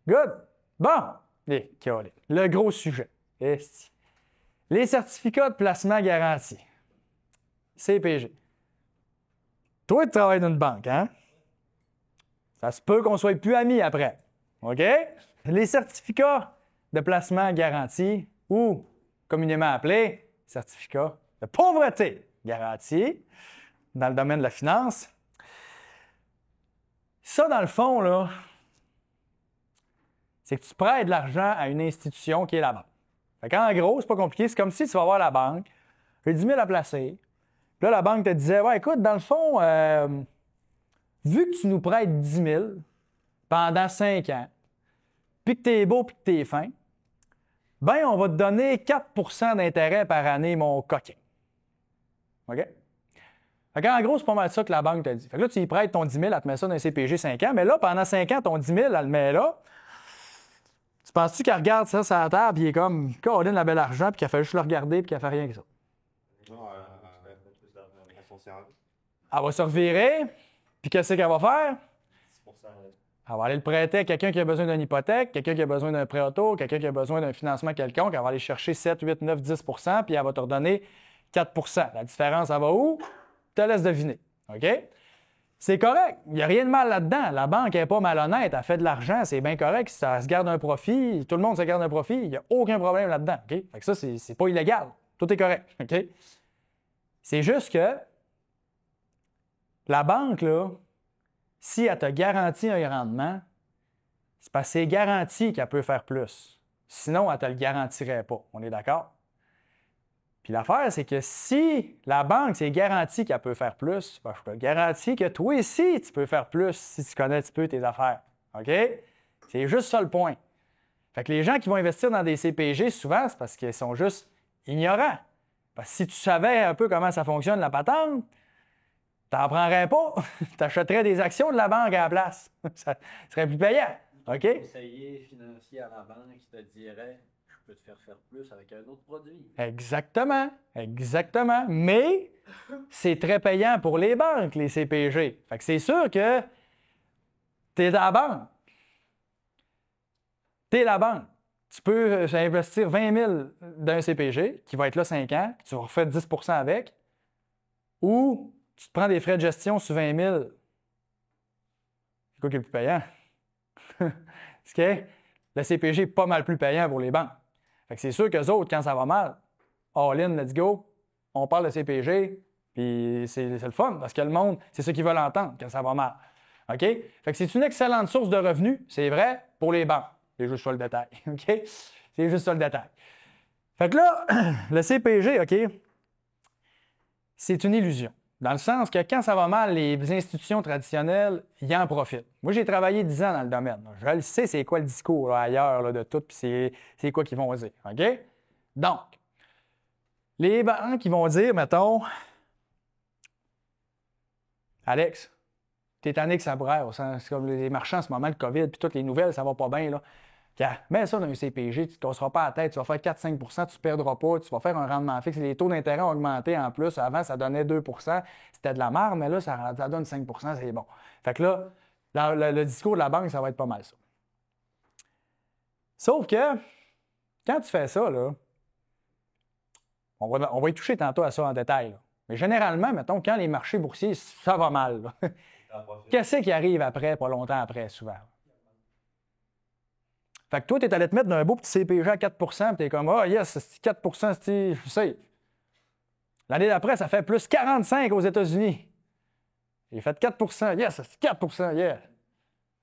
Good. Bon. Le gros sujet. Esti. Les certificats de placement garantis. CPG. Toi, tu travailles dans une banque, hein? Ça se peut qu'on soit plus amis après. OK? Les certificats de placement garantis, ou communément appelés certificats de pauvreté garantis, dans le domaine de la finance. Ça, dans le fond, là, c'est que tu prêtes de l'argent à une institution qui est la banque. Fait qu'en gros, c'est pas compliqué. C'est comme si tu vas voir la banque, j'ai 10 000 à placer. Puis là, la banque te disait, ouais, écoute, dans le fond, vu que tu nous prêtes 10 000 pendant 5 ans, puis que tu es beau puis que tu es fin, ben on va te donner 4 d'intérêt par année, mon coquin. OK? Fait qu'en gros, c'est pas mal ça que la banque te dit. Fait que là, tu y prêtes ton 10 000, elle te met ça dans un CPG 5 ans, mais là, pendant 5 ans, ton 10 000, elle le met là. Tu penses-tu qu'elle regarde ça sur la table, puis il est comme, Caroline, la belle argent, puis qu'elle fait juste le regarder, puis qu'elle fait rien que ça? Elle va se revirer, puis qu'est-ce qu'elle va faire? Elle va aller le prêter à quelqu'un qui a besoin d'une hypothèque, quelqu'un qui a besoin d'un prêt auto, quelqu'un qui a besoin d'un financement quelconque. Elle va aller chercher 7, 8, 9, 10 puis elle va te redonner 4 La différence, elle va où? Je te laisse deviner. OK? C'est correct. Il n'y a rien de mal là-dedans. La banque n'est pas malhonnête. Elle fait de l'argent. C'est bien correct. Ça se garde un profit. Tout le monde se garde un profit. Il n'y a aucun problème là-dedans. OK? Fait que ça, c'est pas illégal. Tout est correct. OK? C'est juste que la banque, là, si elle te garantit un rendement, c'est parce que c'est garanti qu'elle peut faire plus. Sinon, elle ne te le garantirait pas. On est d'accord? Puis l'affaire, c'est que si la banque, c'est garanti qu'elle peut faire plus, ben, je te garantis que toi aussi, tu peux faire plus si tu connais un petit peu tes affaires. OK? C'est juste ça le point. Fait que les gens qui vont investir dans des CPG, souvent, c'est parce qu'ils sont juste ignorants. Parce que si tu savais un peu comment ça fonctionne, la patente, tu n'en prendrais pas. Tu achèterais des actions de la banque à la place. Ça serait plus payant. OK? Un conseiller financier à la banque qui te dirait je peux te faire plus avec un autre produit. Exactement. Exactement. Mais c'est très payant pour les banques, les CPG. Fait que c'est sûr que tu es dans la banque. Tu es la banque. Tu peux investir 20 000 d'un CPG qui va être là 5 ans, puis tu vas refaire 10 avec, ou tu te prends des frais de gestion sur 20 000. C'est quoi qui est le plus payant? Parce que le CPG est pas mal plus payant pour les banques. Fait que c'est sûr qu'eux autres, quand ça va mal, all in, let's go, on parle de CPG, puis c'est le fun, parce que le monde, c'est ce qu'ils veulent entendre quand ça va mal. OK? Fait que c'est une excellente source de revenus, c'est vrai, pour les banques. C'est juste ça le détail. OK? C'est juste ça le détail. Fait que là, le CPG, OK, c'est une illusion. Dans le sens que quand ça va mal, les institutions traditionnelles, ils en profitent. Moi, j'ai travaillé 10 ans dans le domaine. Je le sais, c'est quoi le discours là, ailleurs là, de tout, puis c'est quoi qu'ils vont dire. OK? Donc, les banques qui vont dire, mettons, Alex, t'es tanné que ça braille. C'est comme les marchands en ce moment, le COVID, puis toutes les nouvelles, ça va pas bien. Là. Mets ça dans un CPG, tu ne te casseras pas la tête, tu vas faire 4-5 tu ne perdras pas, tu vas faire un rendement fixe. Les taux d'intérêt ont augmenté en plus. Avant, ça donnait 2 c'était de la merde, mais là, ça donne 5 c'est bon. Fait que là, le discours de la banque, ça va être pas mal ça. Sauf que, quand tu fais ça, là, on va y toucher tantôt à ça en détail. Là. Mais généralement, mettons, quand les marchés boursiers, ça va mal. Qu'est-ce qui arrive après, pas longtemps après, souvent? Fait que toi, tu es allé te mettre dans un beau petit CPG à 4 puis tu es comme, ah, yes, 4 je suis safe. L'année d'après, ça fait plus 45 aux États-Unis. J'ai fait 4 yes, c'est 4 yeah.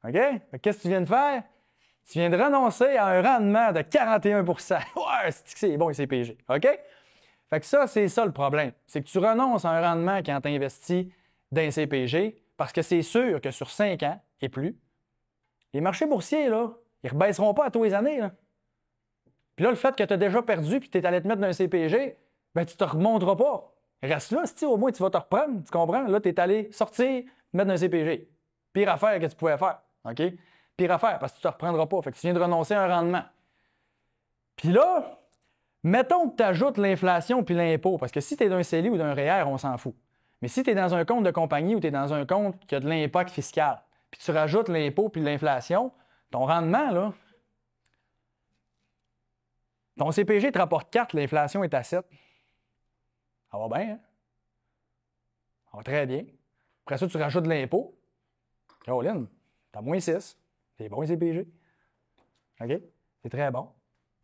OK? Fait que qu'est-ce que tu viens de faire? Tu viens de renoncer à un rendement de 41 Ouais, c'est bon, les CPG. OK? Fait que ça, c'est ça le problème. C'est que tu renonces à un rendement quand tu investis dans un CPG parce que c'est sûr que sur 5 ans et plus, les marchés boursiers, là, ils ne rebaisseront pas à tous les années. Là. Puis là, le fait que tu as déjà perdu et que tu es allé te mettre dans un CPG, ben tu ne te remonteras pas. Reste là, si au moins tu vas te reprendre, tu comprends? Là, tu es allé sortir, te mettre dans un CPG. Pire affaire que tu pouvais faire. OK? Pire affaire, parce que tu ne te reprendras pas. Fait que tu viens de renoncer à un rendement. Puis là, mettons que tu ajoutes l'inflation puis l'impôt, parce que si tu es d'un CELI ou d'un REER, on s'en fout. Mais si tu es dans un compte de compagnie ou tu es dans un compte qui a de l'impact fiscal, puis tu rajoutes l'impôt puis l'inflation, ton rendement, là, ton CPG te rapporte 4, l'inflation est à 7. Ça va bien, hein? Ça va très bien. Après ça, tu rajoutes de l'impôt. Caroline, t'as moins 6. C'est bon, CPG. OK? C'est très bon.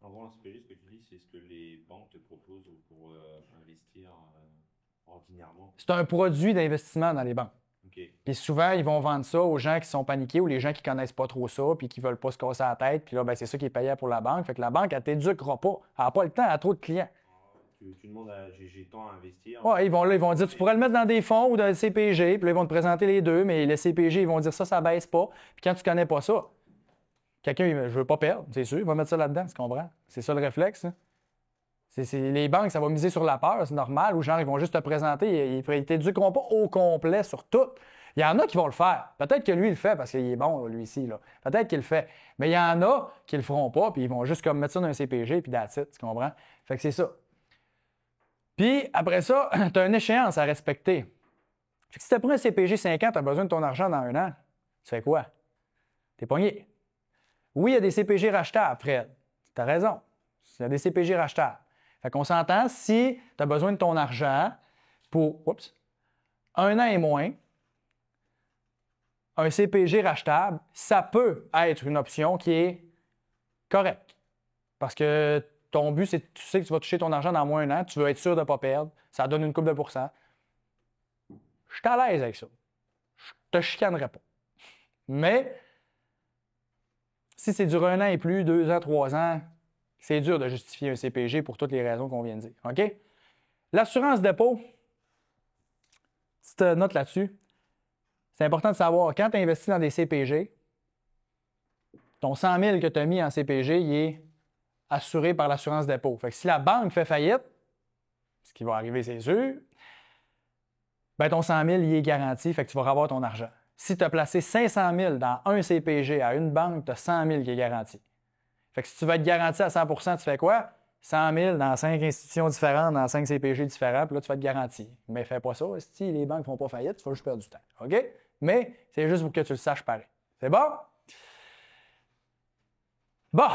En gros, un CPG, ce que tu dis, c'est ce que les banques te proposent pour investir ordinairement. C'est un produit d'investissement dans les banques. Okay. Puis souvent, ils vont vendre ça aux gens qui sont paniqués ou les gens qui ne connaissent pas trop ça puis qui ne veulent pas se casser la tête. Puis là, ben, c'est ça qui est payant pour la banque. Fait que la banque, elle ne t'éduquera pas. Elle n'a pas le temps, elle a trop de clients. Tu demandes à j'ai tant à investir. Ouais, ils vont dire, tu pourrais le mettre dans des fonds ou dans le CPG. Puis là, ils vont te présenter les deux, mais le CPG, ils vont dire ça baisse pas. Puis quand tu ne connais pas ça, quelqu'un, je ne veux pas perdre, c'est sûr, il va mettre ça là-dedans, tu comprends? C'est ça le réflexe. Hein? Les banques, ça va miser sur la peur, c'est normal, ou genre, ils vont juste te présenter, ils ne t'éduqueront pas au complet sur tout. Il y en a qui vont le faire. Peut-être que lui, il le fait parce qu'il est bon, lui ici. Là. Peut-être qu'il le fait. Mais il y en a qui le feront pas, puis ils vont juste comme mettre ça dans un CPG, puis that's it, tu comprends? Fait que c'est ça. Puis après ça, tu as une échéance à respecter. Fait que si tu as pris un CPG 5 ans, tu as besoin de ton argent dans 1 an, tu fais quoi? T'es pogné. Oui, il y a des CPG rachetables, Fred. Tu as raison. Il y a des CPG rachetables. Fait qu'on s'entend, si tu as besoin de ton argent pour 1 an et moins, un CPG rachetable, ça peut être une option qui est correcte. Parce que ton but, c'est que tu sais que tu vas toucher ton argent dans moins d'un an, tu veux être sûr de ne pas perdre, ça donne une couple de pourcents. Je suis à l'aise avec ça. Je te chicanerai pas. Mais si c'est dur 1 an et plus, 2 ans, 3 ans, c'est dur de justifier un CPG pour toutes les raisons qu'on vient de dire. OK? L'assurance dépôt, petite note là-dessus. C'est important de savoir, quand tu investis dans des CPG, ton 100 000 que tu as mis en CPG, il est assuré par l'assurance dépôt. Fait que si la banque fait faillite, ce qui va arriver, c'est sûr, ben ton 100 000, il est garanti, fait que tu vas avoir ton argent. Si tu as placé 500 000 dans un CPG à une banque, tu as 100 000 qui est garanti. Fait que si tu veux être garanti à 100 % tu fais quoi? 100 000 dans 5 institutions différentes, dans 5 CPG différents, puis là, tu vas être garanti. Mais fais pas ça. Si les banques ne font pas faillite, tu vas juste perdre du temps. OK? Mais c'est juste pour que tu le saches pareil. C'est bon? Bon.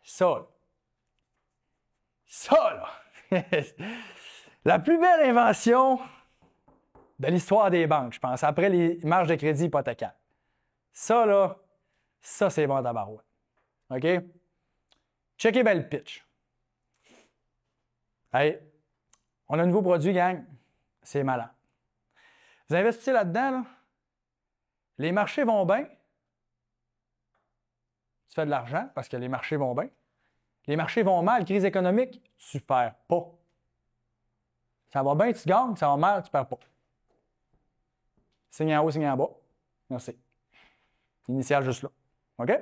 Ça, là. La plus belle invention de l'histoire des banques, je pense, après les marges de crédit hypothécaires. Ça, là, ça, c'est bon tabarouette. OK? Checkez bien le pitch. Hey, on a un nouveau produit, gang. C'est malin. Vous investissez là-dedans, là. Les marchés vont bien. Tu fais de l'argent parce que les marchés vont bien. Les marchés vont mal, crise économique, tu ne perds pas. Ça va bien, tu gagnes. Ça va mal, tu ne perds pas. Signe en haut, signe en bas. Merci. Initial juste là. OK?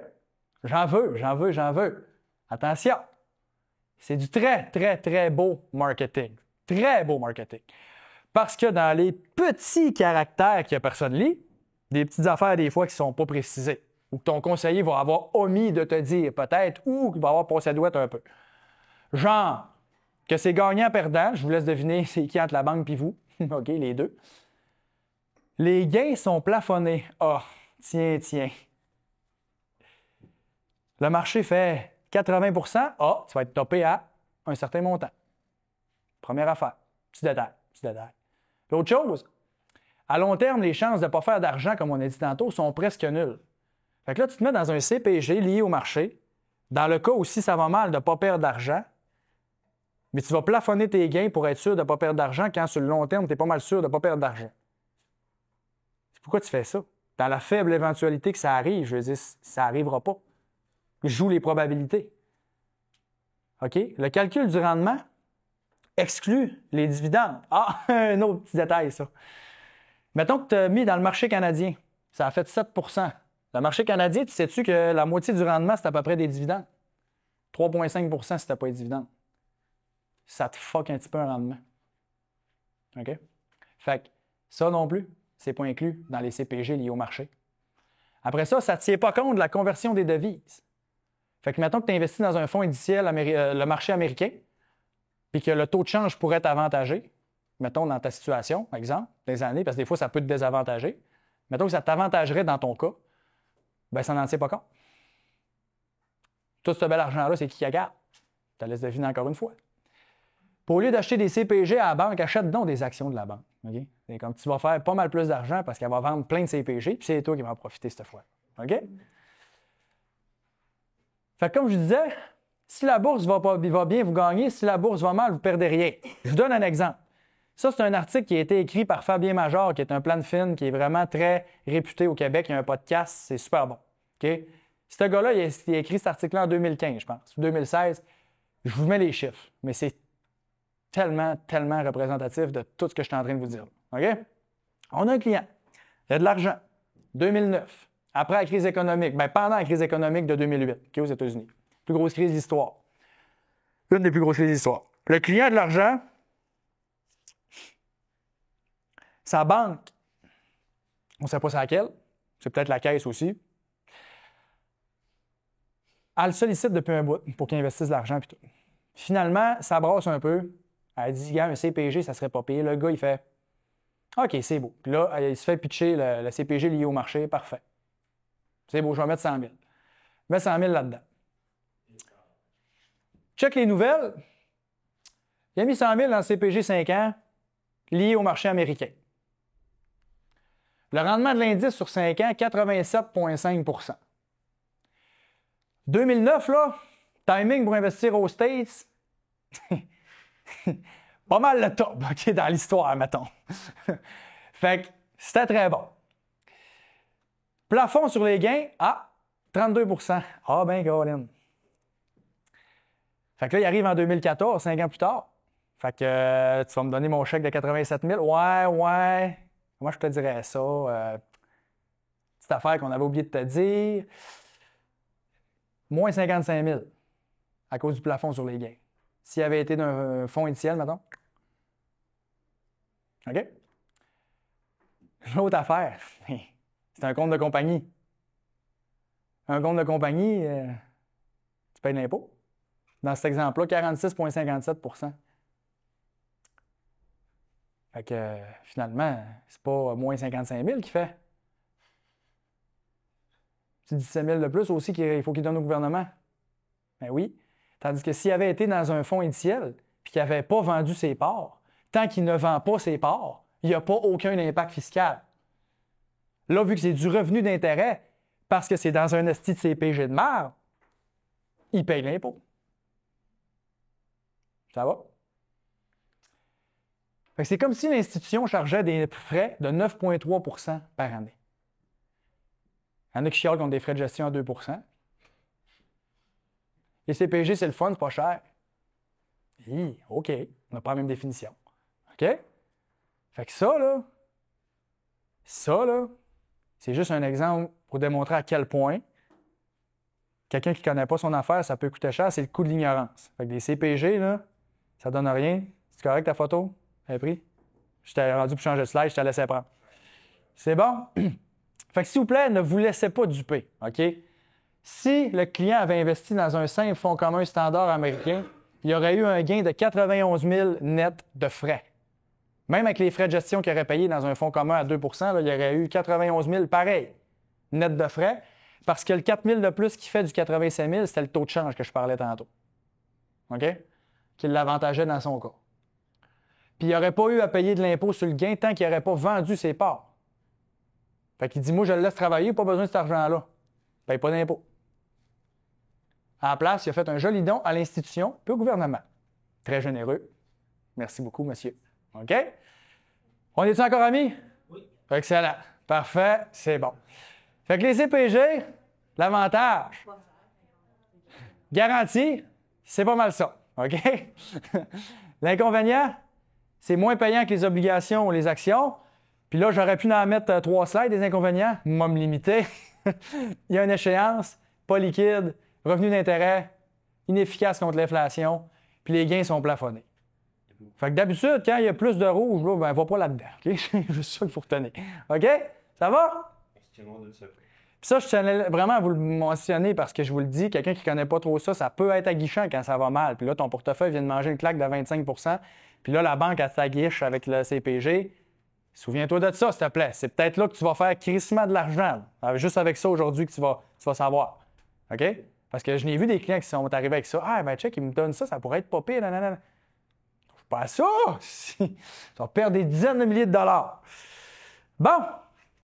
J'en veux. Attention. C'est du très, très, très beau marketing. Très beau marketing. Parce que dans les petits caractères que personne lit, des petites affaires des fois qui ne sont pas précisées, ou que ton conseiller va avoir omis de te dire peut-être, ou qu'il va avoir passé la douette un peu. Genre, que c'est gagnant-perdant, je vous laisse deviner c'est qui entre la banque et vous. OK, les deux. Les gains sont plafonnés. Ah, tiens. Le marché fait 80 %. Ah, tu vas être topé à un certain montant. Première affaire. Petit détail. L'autre chose, à long terme, les chances de ne pas faire d'argent, comme on a dit tantôt, sont presque nulles. Fait que là, tu te mets dans un CPG lié au marché. Dans le cas où si ça va mal de ne pas perdre d'argent, mais tu vas plafonner tes gains pour être sûr de ne pas perdre d'argent quand sur le long terme, tu es pas mal sûr de ne pas perdre d'argent. Pourquoi tu fais ça? Dans la faible éventualité que ça arrive, je veux dire, ça n'arrivera pas. Joue les probabilités. OK? Le calcul du rendement exclut les dividendes. Ah, un autre petit détail, ça. Mettons que tu as mis dans le marché canadien. Ça a fait 7 %. Le marché canadien, tu sais-tu que la moitié du rendement, c'est à peu près des dividendes? 3,5 % si tu n'as pas les dividendes. Ça te fuck un petit peu un rendement. OK? Fait que ça non plus, c'est pas inclus dans les CPG liés au marché. Après ça, ça ne tient pas compte de la conversion des devises. Fait que mettons que tu investis dans un fonds indiciel, le marché américain, puis que le taux de change pourrait t'avantager, mettons dans ta situation, exemple, des années, parce que des fois, ça peut te désavantager. Mettons que ça t'avantagerait dans ton cas. ben ça n'en tient pas compte. Tout ce bel argent-là, c'est qui garde? Je te laisse deviner encore une fois. Puis au lieu d'acheter des CPG à la banque, achète donc des actions de la banque. Okay? C'est comme tu vas faire pas mal plus d'argent parce qu'elle va vendre plein de CPG, puis c'est toi qui vas en profiter cette fois. OK? Fait que comme je disais, si la bourse va bien, vous gagnez. Si la bourse va mal, vous ne perdez rien. Je vous donne un exemple. Ça, c'est un article qui a été écrit par Fabien Major, qui est un plan de film qui est vraiment très réputé au Québec. Il y a un podcast, c'est super bon. OK? Ce gars-là, il a écrit cet article-là en 2015, je pense, ou 2016. Je vous mets les chiffres, mais c'est tellement, tellement représentatif de tout ce que je suis en train de vous dire. OK? On a un client. Il a de l'argent. 2009. Après la crise économique. Bien, pendant la crise économique de 2008, OK, aux États-Unis. Plus grosse crise de l'histoire. Une des plus grosses crises de l'histoire. Le client a de l'argent. Sa banque, on ne sait pas c'est laquelle. C'est peut-être la caisse aussi. Elle le sollicite depuis un bout pour qu'il investisse de l'argent. Puis tout. Finalement, ça brasse un peu. Elle dit, gars, un CPG, ça ne serait pas payé. Le gars, il fait, OK, c'est beau. Puis là, il se fait pitcher le CPG lié au marché. Parfait. C'est beau, je vais mettre 100 000. Je mets 100 000 là-dedans. Check les nouvelles. Il a mis 100 000 dans le CPG 5 ans lié au marché américain. Le rendement de l'indice sur 5 ans, 87,5 %. 2009, là, timing pour investir aux States, pas mal le top, OK, dans l'histoire, mettons. Fait que c'était très bon. Plafond sur les gains, 32 %. Ah, ben, Colin. Fait que là, il arrive en 2014, 5 ans plus tard. Fait que tu vas me donner mon chèque de 87 000. Ouais. Moi, je te dirais ça. Petite affaire qu'on avait oublié de te dire. Moins 55 000 à cause du plafond sur les gains. S'il avait été d'un fonds initial, mettons. OK? L'autre affaire, c'est un compte de compagnie. Un compte de compagnie, tu payes de l'impôt. Dans cet exemple-là, 46,57 %. Fait que finalement, c'est pas moins 55 000 qu'il fait. C'est 17 000 de plus aussi qu'il faut qu'il donne au gouvernement. Ben oui. Tandis que s'il avait été dans un fonds indiciel et qu'il n'avait pas vendu ses parts, tant qu'il ne vend pas ses parts, il n'y a pas aucun impact fiscal. Là, vu que c'est du revenu d'intérêt, parce que c'est dans un esti de CPG de merde, il paye l'impôt. Ça va? Fait que c'est comme si l'institution chargeait des frais de 9,3 % par année. Il y en a qui chialent contre des frais de gestion à 2 %. Les CPG, c'est le fun, c'est pas cher. OK, on n'a pas la même définition. OK? Fait que ça, là, c'est juste un exemple pour démontrer à quel point quelqu'un qui ne connaît pas son affaire, ça peut coûter cher, c'est le coût de l'ignorance. Fait que des CPG, là, ça donne rien. C'est correct ta photo? Elle est prise? Je t'ai rendu pour changer de slide, je te laissais prendre. C'est bon? Fait que s'il vous plaît, ne vous laissez pas duper. OK? Si le client avait investi dans un simple fonds commun standard américain, il y aurait eu un gain de 91 000 net de frais. Même avec les frais de gestion qu'il aurait payés dans un fonds commun à 2 % là, il y aurait eu 91 000 pareil, net de frais, parce que le 4 000 de plus qui fait du 85 000, c'était le taux de change que je parlais tantôt. OK? Qui l'avantageait dans son cas. Puis il n'aurait pas eu à payer de l'impôt sur le gain tant qu'il n'aurait pas vendu ses parts. Fait qu'il dit, moi, je le laisse travailler, pas besoin de cet argent-là. Il ne paye pas d'impôt. À la place, il a fait un joli don à l'institution puis au gouvernement. Très généreux. Merci beaucoup, monsieur. OK? On est-tu encore amis? Oui. Excellent. Parfait. C'est bon. Fait que les CPG, l'avantage, garantie, c'est pas mal ça. OK? L'inconvénient, c'est moins payant que les obligations ou les actions. Puis là, j'aurais pu en mettre 3 slides des inconvénients. Moi, me limiter. Il y a une échéance, pas liquide, revenu d'intérêt, inefficace contre l'inflation, puis les gains sont plafonnés. Fait que d'habitude, quand il y a plus de rouge, là, ben, va pas là-dedans. Okay? C'est juste ça qu'il faut retenir. OK? Ça va? Puis ça, je tenais vraiment à vous le mentionner parce que je vous le dis, quelqu'un qui ne connaît pas trop ça, ça peut être aguichant quand ça va mal. Puis là, ton portefeuille vient de manger une claque de 25 %, puis là, la banque, elle s'aguiche avec le CPG. Souviens-toi de ça, s'il te plaît. C'est peut-être là que tu vas faire crissement de l'argent. Juste avec ça aujourd'hui que tu vas savoir. OK? Parce que je n'ai vu des clients qui sont arrivés avec ça. Ah, ben, check, ils me donnent ça, ça pourrait être pas pire. Nanana. Je pas ça. Tu vas perdre des dizaines de milliers de dollars. Bon,